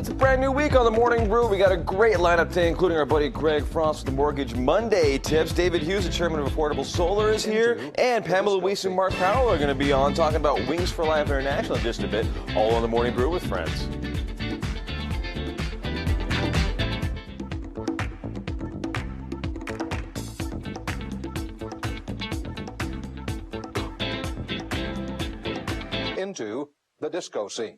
It's a brand new week on the Morning Brew. We got a great lineup today, including our buddy Greg Frost with the Mortgage Monday tips. David Hughes, the chairman of Affordable Solar, is here. And Pamela Weiss and Mark Powell are going to be on talking about Wings for Life International in just a bit. All on the Morning Brew with friends. Into the disco scene.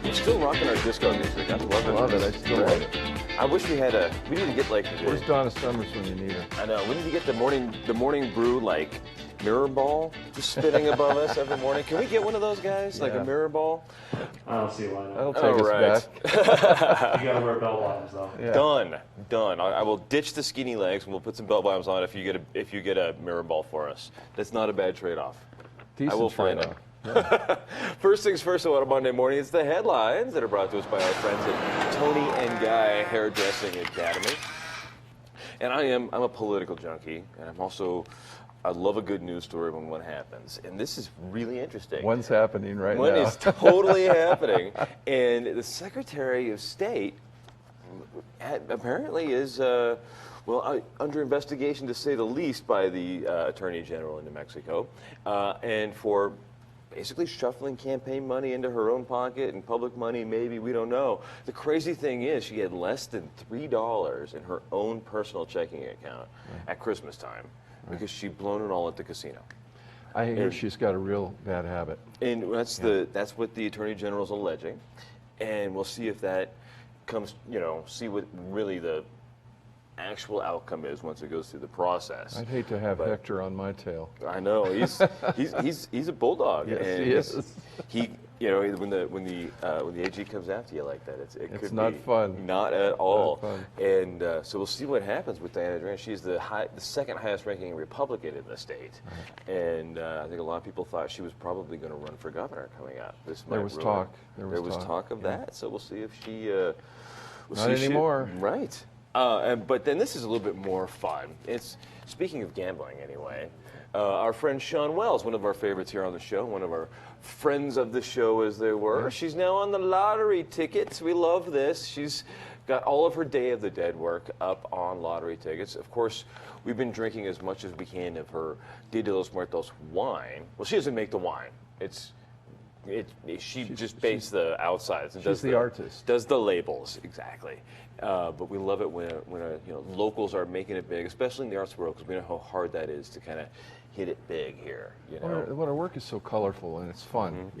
We're still rocking our disco music. I love it. I still love it. I wish we had we need to get like. Where's Donna Summers when you need her? I know. We need to get the morning brew like mirror ball just spinning above us every morning. Can we get one of those guys, like a mirror ball? I don't see why not. That'll take us back. You gotta wear bell bottoms though. Yeah. Done. I will ditch the skinny legs and we'll put some bell bottoms on if you get a mirror ball for us. That's not a bad trade-off. Decent I will find it. trade-off. Yeah. First things first, on a Monday morning, it's the headlines that are brought to us by our friends at Tony and Guy Hairdressing Academy. And I'm a political junkie, and I love a good news story when one happens. And this is really interesting. One's happening right now. One is totally happening. And the Secretary of State apparently is, under investigation to say the least by the Attorney General in New Mexico, and for basically shuffling campaign money into her own pocket and public money, maybe, we don't know. The crazy thing is she had less than $3 in her own personal checking account at Christmas time because she'd blown it all at the casino. I hear she's got a real bad habit. And that's what the Attorney General's alleging. And we'll see if that comes, see what really the actual outcome is once it goes through the process. I'd hate to have Hector on my tail. I know he's a bulldog. Yes, and he is. When the AG comes after you like that, it could not be fun. Not at all. Not fun. And so we'll see what happens with Diana Duran. She's the second highest ranking Republican in the state, and I think a lot of people thought she was probably going to run for governor coming up. There was talk. There was talk of that. So we'll see if she. Not anymore. Right. But then this is a little bit more fun. It's speaking of gambling, anyway. Our friend Sean Wells, one of our favorites here on the show, one of our friends of the show, as they were. Yeah. She's now on the lottery tickets. We love this. She's got all of her Day of the Dead work up on lottery tickets. Of course, we've been drinking as much as we can of her Dia de los Muertos wine. Well, she doesn't make the wine. She just bakes the outsides and does the artist. Does the labels, exactly. But we love it when locals are making it big, especially in the arts world, because we know how hard that is to kind of hit it big here. When our work is so colorful and it's fun,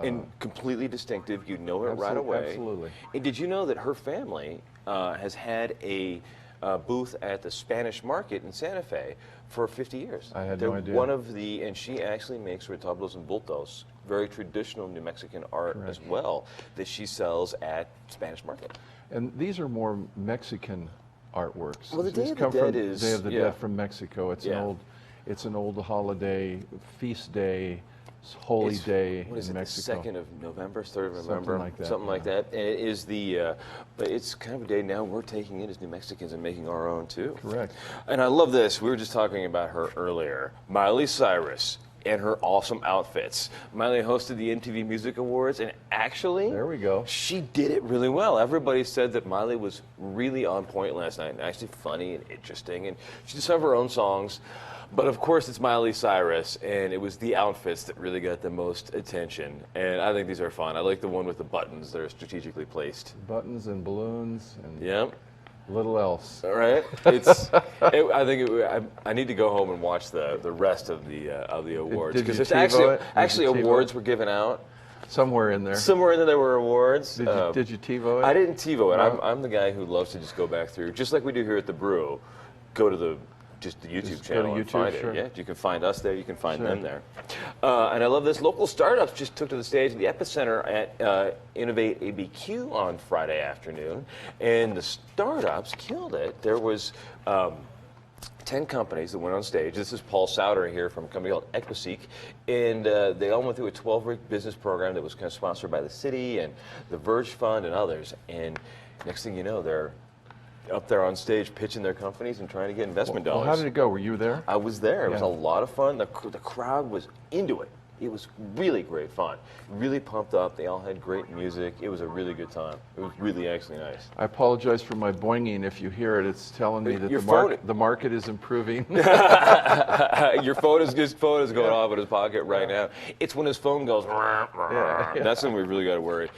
and completely distinctive. You know it right away. Absolutely. And did you know that her family has had a booth at the Spanish Market in Santa Fe for 50 years? I had no idea. And she actually makes retablos and bultos, very traditional New Mexican art as well, that she sells at Spanish Market. And these are more Mexican artworks. Well, the Day these of come the Dead from is Day of the Dead from Mexico. It's an old holiday, feast day, holy day what is in it, Mexico. The 2nd of November, 3rd of November, something like that. And it is but it's kind of a day now we're taking it as New Mexicans and making our own too. Correct. And I love this. We were just talking about her earlier, Miley Cyrus and her awesome outfits. Miley hosted the MTV Music Awards, and actually, there we go. She did it really well. Everybody said that Miley was really on point last night, and actually funny and interesting, and she did some of her own songs. But of course, it's Miley Cyrus, and it was the outfits that really got the most attention. And I think these are fun. I like the one with the buttons that are strategically placed. Buttons and balloons and little else. All right. I need to go home and watch the rest of the awards, because it's actually awards were given out. Somewhere in there. Somewhere in there were awards. Did you TiVo it? I didn't TiVo it. I'm the guy who loves to just go back through, just like we do here at the Brew. Go to the YouTube channel and find it. Yeah, you can find us there. You can find them there. And I love this. Local startups just took to the stage at the epicenter at Innovate ABQ on Friday afternoon, and the startups killed it. There was 10 companies that went on stage. This is Paul Souter here from a company called Equiseek, and they all went through a 12-week business program that was kind of sponsored by the city and the Verge Fund and others. And next thing you know, they're up there on stage pitching their companies and trying to get investment dollars. Well, how did it go? Were you there? I was there. It was a lot of fun. The crowd was into it. It was really great fun. Really pumped up. They all had great music. It was a really good time. It was really actually nice. I apologize for my boinging. If you hear it, it's telling me that the market is improving. Your phone is going off in his pocket right now. It's when his phone goes. That's when we really got to worry.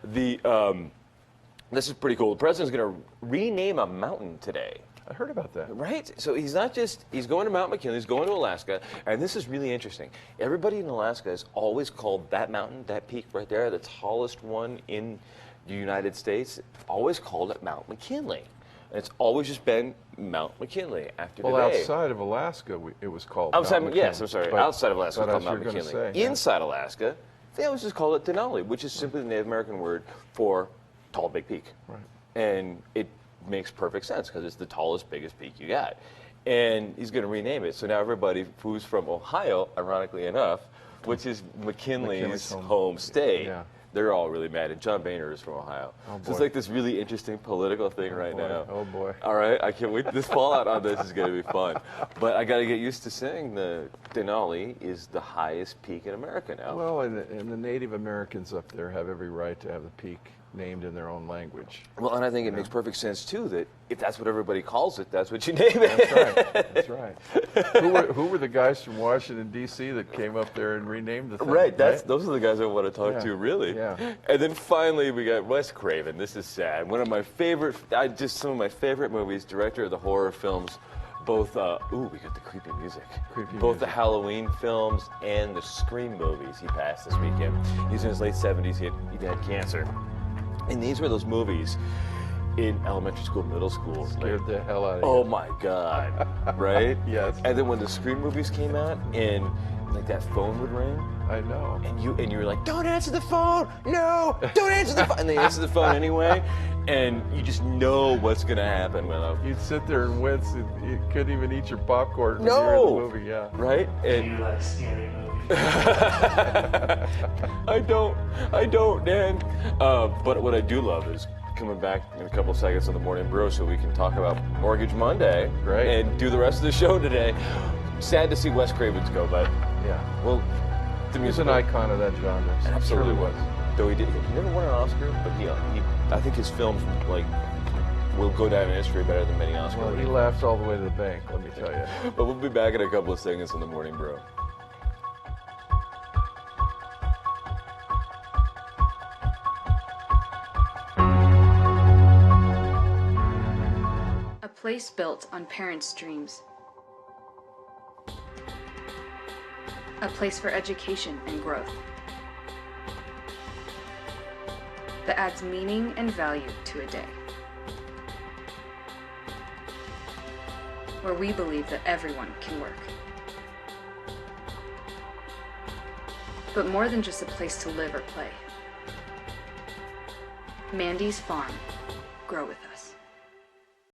This is pretty cool. The president's going to rename a mountain today. I heard about that. Right? So he's going to Mount McKinley, he's going to Alaska, and this is really interesting. Everybody in Alaska has always called that mountain, that peak right there, the tallest one in the United States, always called it Mount McKinley. And it's always just been Mount McKinley after today. Well, outside of Alaska, it was called Mount McKinley. Yes, I'm sorry. Outside of Alaska, it was called Mount McKinley. McKinley. Inside Alaska, they always just call it Denali, which is simply the Native American word for tall, big peak. Right. And it makes perfect sense because it's the tallest, biggest peak you got. And he's going to rename it. So now everybody who's from Ohio, ironically enough, which is McKinley's home state, they're all really mad. And John Boehner is from Ohio. So it's like this really interesting political thing now. Oh, boy. All right, I can't wait. This fallout on this is going to be fun. But I got to get used to saying the Denali is the highest peak in America now. Well, and the Native Americans up there have every right to have the peak named in their own language. Well, and I think it makes perfect sense, too, that if that's what everybody calls it, that's what you name it. That's right. Who were the guys from Washington, D.C. that came up there and renamed the thing? Right, those are the guys I want to talk to, really. Yeah. And then finally, we got Wes Craven. This is sad. One of my favorite, some of my favorite movies, director of the horror films, both, we got the creepy music. Both the Halloween films and the Scream movies he passed this weekend. He's in his late 70s, he had cancer. And these were those movies in elementary school, middle school. Scared the hell out of you. Oh my God, right? Yes. And then when the Scream movies came out and like that phone would ring. I know. And you were like, don't answer the phone! No! Don't answer the phone! And they answer the phone anyway. And you just know what's going to happen. You'd sit there and wince. You couldn't even eat your popcorn when you were in the movie, yeah. Right? And you like scary movies? I don't, Dan. But what I do love is coming back in a couple seconds on the Morning Brew so we can talk about Mortgage Monday. Great. And do the rest of the show today. Sad to see Wes Craven's go, but well, he's an icon of that genre. Absolutely was. Though he never won an Oscar, but I think his films will go down in history better than many Oscars. Well, he laughed all the way to the bank, let me tell you. But we'll be back in a couple of seconds on the Morning Brew. A place built on parents' dreams. A place for education and growth. That adds meaning and value to a day. Where we believe that everyone can work. But more than just a place to live or play. Mandy's Farm. Grow with us.